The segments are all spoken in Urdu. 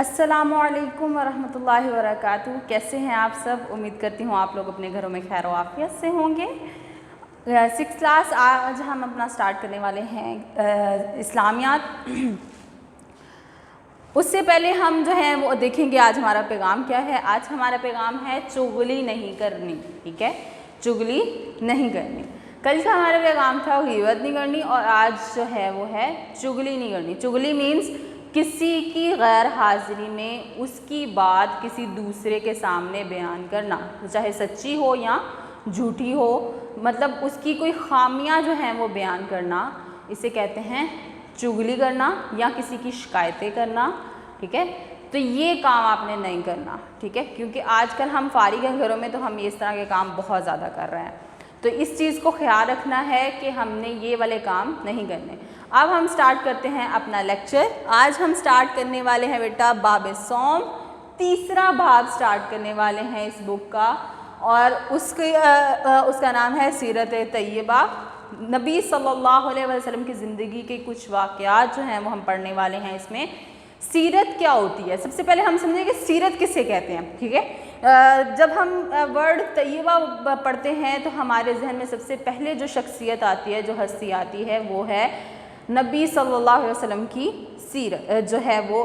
السلام علیکم ورحمۃ اللہ وبرکاتہ. کیسے ہیں آپ سب؟ امید کرتی ہوں آپ لوگ اپنے گھروں میں خیر و عافیت سے ہوں گے. 6th کلاس آج ہم اپنا سٹارٹ کرنے والے ہیں اسلامیات. اس سے پہلے ہم جو ہیں وہ دیکھیں گے آج ہمارا پیغام کیا ہے. آج ہمارا پیغام ہے چغلی نہیں کرنی. ٹھیک ہے, چغلی نہیں کرنی. کل کا ہمارا پیغام تھا غیبت نہیں کرنی, اور آج جو ہے وہ ہے چغلی نہیں کرنی. چغلی مینس کسی کی غیر حاضری میں اس کی بات کسی دوسرے کے سامنے بیان کرنا, چاہے سچی ہو یا جھوٹی ہو, مطلب اس کی کوئی خامیاں جو ہیں وہ بیان کرنا, اسے کہتے ہیں چغلی کرنا یا کسی کی شکایتیں کرنا. ٹھیک ہے, تو یہ کام آپ نے نہیں کرنا. ٹھیک ہے, کیونکہ آج کل ہم فارغ ہیں گھروں میں تو ہم اس طرح کے کام بہت زیادہ کر رہے ہیں, تو اس چیز کو خیال رکھنا ہے کہ ہم نے یہ والے کام نہیں کرنے. اب ہم سٹارٹ کرتے ہیں اپنا لیکچر. آج ہم سٹارٹ کرنے والے ہیں بیٹا باب صوم, تیسرا باب سٹارٹ کرنے والے ہیں اس بک کا, اور اس کا نام ہے سیرت طیبہ. نبی صلی اللہ علیہ وسلم کی زندگی کے کچھ واقعات جو ہیں وہ ہم پڑھنے والے ہیں. اس میں سیرت کیا ہوتی ہے, سب سے پہلے ہم سمجھیں کہ سیرت کسے کہتے ہیں. ٹھیک ہے, جب ہم ورڈ طیبہ پڑھتے ہیں تو ہمارے ذہن میں سب سے پہلے جو شخصیت آتی ہے, جو ہستی آتی ہے, وہ ہے نبی صلی اللہ علیہ وسلم کی سیرت جو ہے وہ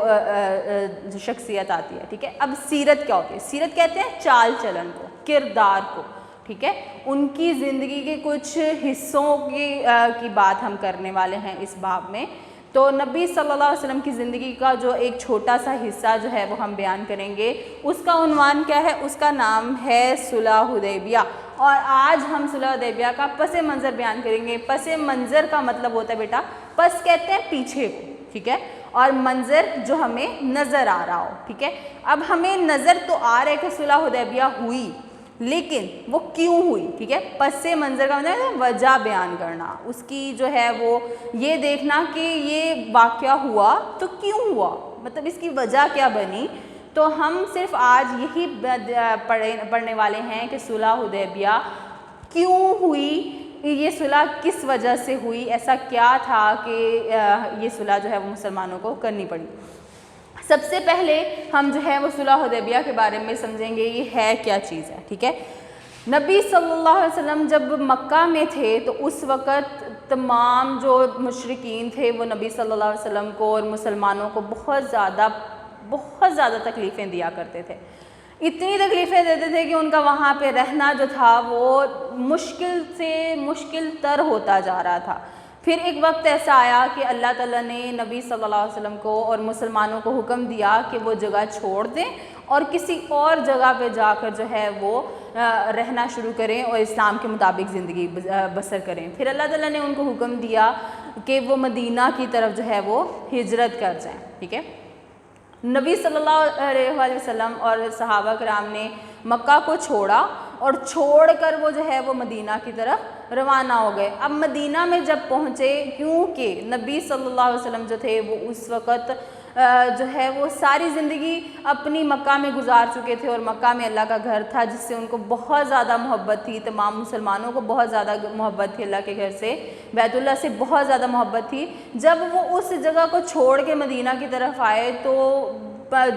جو شخصیت آتی ہے. ٹھیک ہے, اب سیرت کیا ہوتی ہے؟ سیرت کہتے ہیں چال چلن کو, کردار کو. ٹھیک ہے, ان کی زندگی کے کچھ حصوں کی بات ہم کرنے والے ہیں اس باب میں. تو نبی صلی اللہ علیہ وسلم کی زندگی کا جو ایک چھوٹا سا حصہ جو ہے وہ ہم بیان کریں گے. اس کا عنوان کیا ہے؟ اس کا نام ہے صلح حدیبیہ. اور آج ہم صلح حدیبیہ کا پس منظر بیان کریں گے. پس منظر کا مطلب ہوتا ہے بیٹا, پس کہتے ہیں پیچھے کو. ٹھیک ہے, اور منظر جو ہمیں نظر آ رہا ہو. ٹھیک ہے, اب ہمیں نظر تو آ رہا ہے کہ صلح حدیبیہ ہوئی, لیکن وہ کیوں ہوئی. ٹھیک ہے, پس منظر کا مطلب ہے وجہ بیان کرنا, اس کی جو ہے وہ یہ دیکھنا کہ یہ واقعہ ہوا تو کیوں ہوا, مطلب اس کی وجہ کیا بنی. تو ہم صرف آج یہی پڑھنے والے ہیں کہ صلح حدیبیہ کیوں ہوئی, یہ صلح کس وجہ سے ہوئی, ایسا کیا تھا کہ یہ صلح جو ہے وہ مسلمانوں کو کرنی پڑی. سب سے پہلے ہم جو ہے وہ صلح حدیبیہ کے بارے میں سمجھیں گے یہ ہے کیا چیز ہے. ٹھیک ہے, نبی صلی اللہ علیہ وسلم جب مکہ میں تھے تو اس وقت تمام جو مشرکین تھے وہ نبی صلی اللہ علیہ وسلم کو اور مسلمانوں کو بہت زیادہ تکلیفیں دیا کرتے تھے. اتنی تکلیفیں دیتے تھے کہ ان کا وہاں پہ رہنا جو تھا وہ مشکل سے مشکل تر ہوتا جا رہا تھا. پھر ایک وقت ایسا آیا کہ اللہ تعالیٰ نے نبی صلی اللہ علیہ وسلم کو اور مسلمانوں کو حکم دیا کہ وہ جگہ چھوڑ دیں اور کسی اور جگہ پہ جا کر جو ہے وہ رہنا شروع کریں اور اسلام کے مطابق زندگی بسر کریں. پھر اللہ تعالیٰ نے ان کو حکم دیا کہ وہ مدینہ کی طرف جو ہے وہ ہجرت کر جائیں. ٹھیک ہے, نبی صلی اللہ علیہ وسلم اور صحابہ کرام نے مکہ کو چھوڑا اور چھوڑ کر وہ جو ہے وہ مدینہ کی طرف روانہ ہو گئے. اب مدینہ میں جب پہنچے, کیونکہ نبی صلی اللہ علیہ وسلم جو تھے وہ اس وقت جو ہے وہ ساری زندگی اپنی مکہ میں گزار چکے تھے, اور مکہ میں اللہ کا گھر تھا جس سے ان کو بہت زیادہ محبت تھی. تمام مسلمانوں کو بہت زیادہ محبت تھی اللہ کے گھر سے, بیت اللہ سے بہت زیادہ محبت تھی. جب وہ اس جگہ کو چھوڑ کے مدینہ کی طرف آئے تو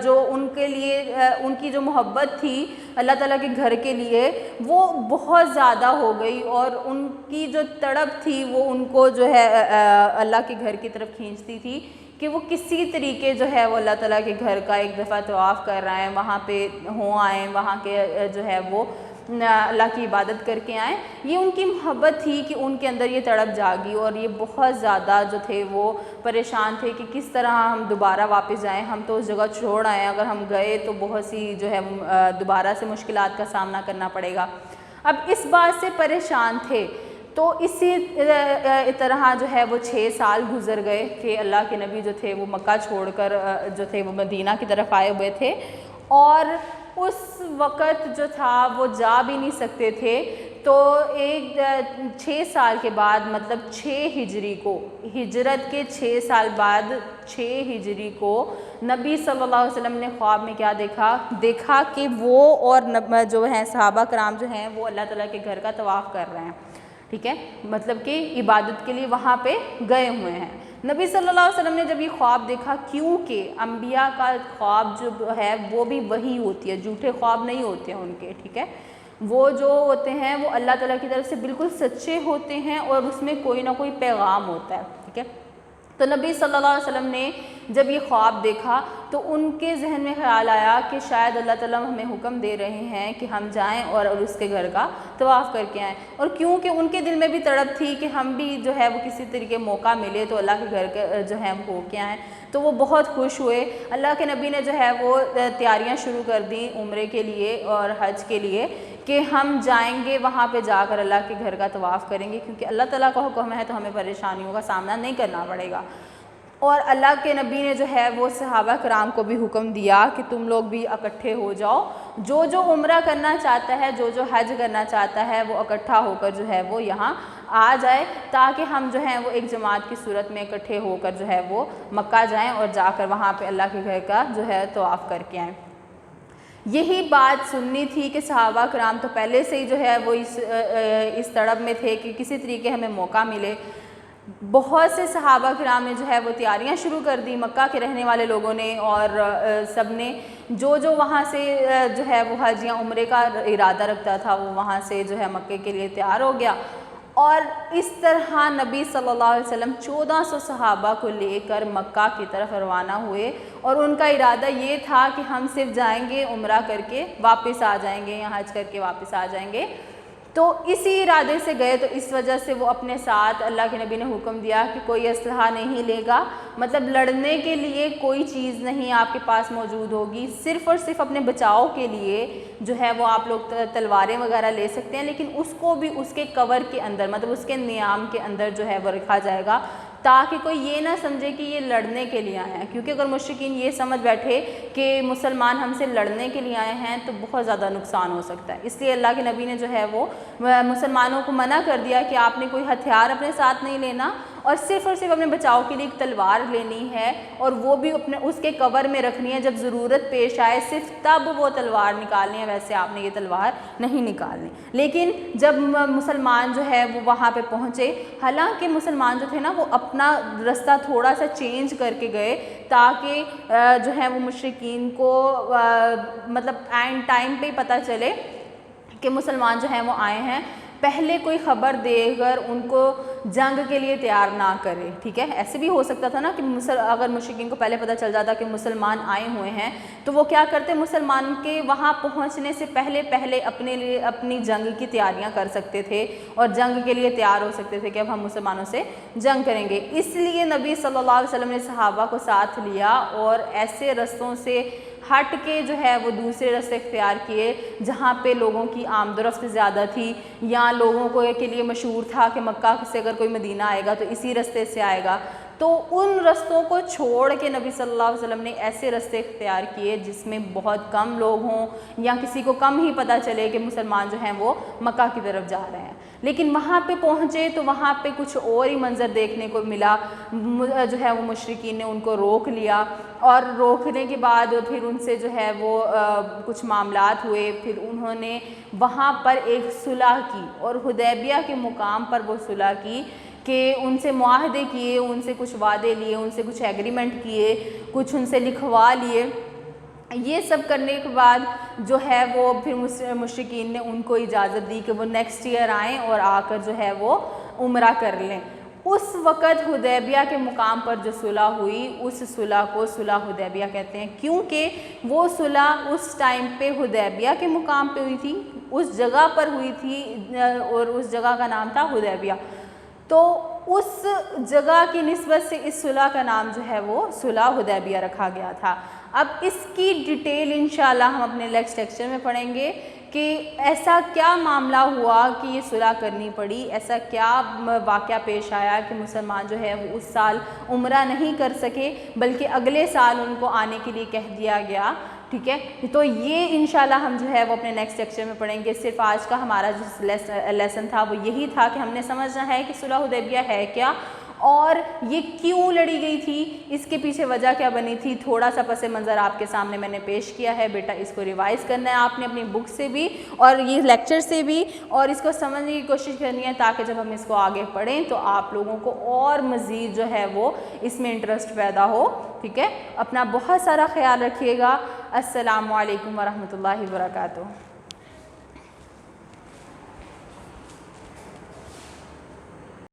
جو ان کے لیے ان کی جو محبت تھی اللہ تعالیٰ کے گھر کے لیے وہ بہت زیادہ ہو گئی, اور ان کی جو تڑپ تھی وہ ان کو جو ہے اللہ کے گھر کی طرف کھینچتی تھی کہ وہ کسی طریقے جو ہے وہ اللہ تعالیٰ کے گھر کا ایک دفعہ طواف کر رہے ہیں, وہاں پہ آئیں, وہاں کے جو ہے وہ اللہ کی عبادت کر کے آئیں. یہ ان کی محبت تھی کہ ان کے اندر یہ تڑپ جاگی, اور یہ بہت زیادہ جو تھے وہ پریشان تھے کہ کس طرح ہم دوبارہ واپس جائیں, ہم تو اس جگہ چھوڑ آئے, اگر ہم گئے تو بہت سی جو ہے دوبارہ سے مشکلات کا سامنا کرنا پڑے گا. اب اس بات سے پریشان تھے, تو اسی طرح جو ہے وہ 6 سال گزر گئے کہ اللہ کے نبی جو تھے وہ مکہ چھوڑ کر جو تھے وہ مدینہ کی طرف آئے ہوئے تھے, اور اس وقت جو تھا وہ جا بھی نہیں سکتے تھے. تو 6 سال کے بعد, مطلب 6 ہجری کو, ہجرت کے 6 سال بعد 6 ہجری کو نبی صلی اللہ علیہ وسلم نے خواب میں کیا دیکھا کہ وہ اور جو ہیں صحابہ کرام جو ہیں وہ اللہ تعالیٰ کے گھر کا طواف کر رہے ہیں. ٹھیک ہے، مطلب کہ عبادت کے لیے وہاں پہ گئے ہوئے ہیں۔ نبی صلی اللہ علیہ وسلم نے جب یہ خواب دیکھا، کیونکہ انبیاء کا خواب جو ہے وہ بھی وحی ہوتی ہے، جھوٹے خواب نہیں ہوتے ہیں ان کے، ٹھیک ہے، وہ جو ہوتے ہیں وہ اللہ تعالیٰ کی طرف سے بالکل سچے ہوتے ہیں اور اس میں کوئی نہ کوئی پیغام ہوتا ہے، ٹھیک ہے۔ تو نبی صلی اللہ علیہ وسلم نے جب یہ خواب دیکھا تو ان کے ذہن میں خیال آیا کہ شاید اللہ تعالیٰ ہمیں حکم دے رہے ہیں کہ ہم جائیں اور اس کے گھر کا طواف کر کے آئیں، اور کیونکہ ان کے دل میں بھی تڑپ تھی کہ ہم بھی جو ہے وہ کسی طریقے موقع ملے تو اللہ کے گھر کے جو ہے ہو کے آئیں، تو وہ بہت خوش ہوئے۔ اللہ کے نبی نے جو ہے وہ تیاریاں شروع کر دیں عمرے کے لیے اور حج کے لیے کہ ہم جائیں گے وہاں پہ جا کر اللہ کے گھر کا طواف کریں گے، کیونکہ اللہ تعالیٰ کا حکم ہے تو ہمیں پریشانیوں کا سامنا نہیں کرنا پڑے گا۔ اور اللہ کے نبی نے جو ہے وہ صحابہ کرام کو بھی حکم دیا کہ تم لوگ بھی اکٹھے ہو جاؤ، جو جو عمرہ کرنا چاہتا ہے، جو جو حج کرنا چاہتا ہے، وہ اکٹھا ہو کر جو ہے وہ یہاں آ جائے، تاکہ ہم جو ہیں وہ ایک جماعت کی صورت میں اکٹھے ہو کر جو ہے وہ مکہ جائیں اور جا کر وہاں پہ اللہ کے گھر کا جو ہے طواف کر کے آئیں۔ یہی بات سننی تھی کہ صحابہ کرام تو پہلے سے ہی جو ہے وہ اس تڑپ میں تھے کہ کسی طریقے ہمیں موقع ملے۔ بہت سے صحابہ کرام نے جو ہے وہ تیاریاں شروع کر دی، مکہ کے رہنے والے لوگوں نے اور سب نے، جو جو وہاں سے جو ہے وہ حج یا عمرے کا ارادہ رکھتا تھا وہ وہاں سے جو ہے مکے کے لیے تیار ہو گیا، اور اس طرح نبی صلی اللہ علیہ وسلم 1400 صحابہ کو لے کر مکہ کی طرف روانہ ہوئے، اور ان کا ارادہ یہ تھا کہ ہم صرف جائیں گے عمرہ کر کے واپس آ جائیں گے یا حج کر کے واپس آ جائیں گے۔ تو اسی ارادے سے گئے، تو اس وجہ سے وہ اپنے ساتھ اللہ کے نبی نے حکم دیا کہ کوئی اسلحہ نہیں لے گا، مطلب لڑنے کے لیے کوئی چیز نہیں آپ کے پاس موجود ہوگی، صرف اور صرف اپنے بچاؤ کے لیے جو ہے وہ آپ لوگ تلواریں وغیرہ لے سکتے ہیں، لیکن اس کو بھی اس کے کور کے اندر، مطلب اس کے نیام کے اندر جو ہے وہ رکھا جائے گا، تاکہ کوئی یہ نہ سمجھے کہ یہ لڑنے کے لیے آئے ہیں، کیونکہ اگر مشرکین یہ سمجھ بیٹھے کہ مسلمان ہم سے لڑنے کے لیے آئے ہیں تو بہت زیادہ نقصان ہو سکتا ہے۔ اس لیے اللہ کے نبی نے جو ہے وہ مسلمانوں کو منع کر دیا کہ آپ نے کوئی ہتھیار اپنے ساتھ نہیں لینا، اور صرف اپنے بچاؤ کے لیے ایک تلوار لینی ہے، اور وہ بھی اپنے اس کے کور میں رکھنی ہے، جب ضرورت پیش آئے صرف تب وہ تلوار نکالنی ہے، ویسے آپ نے یہ تلوار نہیں نکالنی۔ لیکن جب مسلمان جو ہے وہ وہاں پہ پہنچے، حالانکہ مسلمان جو تھے نا وہ اپنا رستہ تھوڑا سا چینج کر کے گئے، تاکہ جو ہے وہ مشرکین کو مطلب اینڈ ٹائم پہ ہی پتہ چلے کہ مسلمان جو ہیں وہ آئے ہیں، پہلے کوئی خبر دے کر ان کو جنگ کے لیے تیار نہ کرے، ٹھیک ہے۔ ایسے بھی ہو سکتا تھا نا کہ اگر مشرکین کو پہلے پتہ چل جاتا کہ مسلمان آئے ہوئے ہیں تو وہ کیا کرتے، مسلمان کے وہاں پہنچنے سے پہلے اپنے لیے اپنی جنگ کی تیاریاں کر سکتے تھے اور جنگ کے لیے تیار ہو سکتے تھے کہ اب ہم مسلمانوں سے جنگ کریں گے۔ اس لیے نبی صلی اللہ علیہ وسلم نے صحابہ کو ساتھ لیا اور ایسے رستوں سے ہٹ کے جو ہے وہ دوسرے راستے اختیار کیے جہاں پہ لوگوں کی آمد و رفت زیادہ تھی، یا لوگوں کو کے لیے مشہور تھا کہ مکہ سے اگر کوئی مدینہ آئے گا تو اسی راستے سے آئے گا، تو ان رستوں کو چھوڑ کے نبی صلی اللہ علیہ وسلم نے ایسے راستے اختیار کیے جس میں بہت کم لوگ ہوں یا کسی کو کم ہی پتہ چلے کہ مسلمان جو ہیں وہ مکہ کی طرف جا رہے ہیں۔ لیکن وہاں پہ پہنچے تو وہاں پہ کچھ اور ہی منظر دیکھنے کو ملا، جو ہے وہ مشرکین نے ان کو روک لیا، اور روکنے کے بعد پھر ان سے جو ہے وہ کچھ معاملات ہوئے، پھر انہوں نے وہاں پر ایک صلح کی، اور حدیبیہ کے مقام پر وہ صلح کی کہ ان سے معاہدے کیے، ان سے کچھ وعدے لیے، ان سے کچھ ایگریمنٹ کیے، کچھ ان سے لکھوا لیے۔ یہ سب کرنے کے بعد جو ہے وہ پھر مشرکین نے ان کو اجازت دی کہ وہ نیکسٹ ایئر آئیں اور آ کر جو ہے وہ عمرہ کر لیں۔ اس وقت حدیبیہ کے مقام پر جو صلح ہوئی، اس صلح کو صلح حدیبیہ کہتے ہیں، کیونکہ وہ صلح اس ٹائم پہ حدیبیہ کے مقام پہ ہوئی تھی، اس جگہ پر ہوئی تھی، اور اس جگہ کا نام تھا حدیبیہ، تو اس جگہ کی نسبت سے اس صلح کا نام جو ہے وہ صلح حدیبیہ رکھا گیا تھا۔ اب اس کی ڈیٹیل انشاءاللہ ہم اپنے نیکسٹ لیکچر میں پڑھیں گے کہ ایسا کیا معاملہ ہوا کہ یہ صلح کرنی پڑی، ایسا کیا واقعہ پیش آیا کہ مسلمان جو ہے وہ اس سال عمرہ نہیں کر سکے بلکہ اگلے سال ان کو آنے کے لیے کہہ دیا گیا، ٹھیک ہے۔ تو یہ انشاءاللہ ہم جو ہے وہ اپنے نیکسٹ لیکچر میں پڑھیں گے۔ صرف آج کا ہمارا جو لیسن تھا وہ یہی تھا کہ ہم نے سمجھنا ہے کہ صلح حدیبیہ ہے کیا، اور یہ کیوں لڑی گئی تھی، اس کے پیچھے وجہ کیا بنی تھی، تھوڑا سا پس منظر آپ کے سامنے میں نے پیش کیا ہے. بیٹا اس کو ریوائز کرنا ہے آپ نے اپنی بک سے بھی اور یہ لیکچر سے بھی، اور اس کو سمجھنے کی کوشش کرنی ہے تاکہ جب ہم اس کو آگے پڑھیں تو آپ لوگوں کو اور مزید جو ہے وہ اس میں انٹرسٹ پیدا ہو. ٹھیک ہے، اپنا بہت سارا خیال رکھیے گا. السلام علیکم ورحمۃ اللہ وبرکاتہ.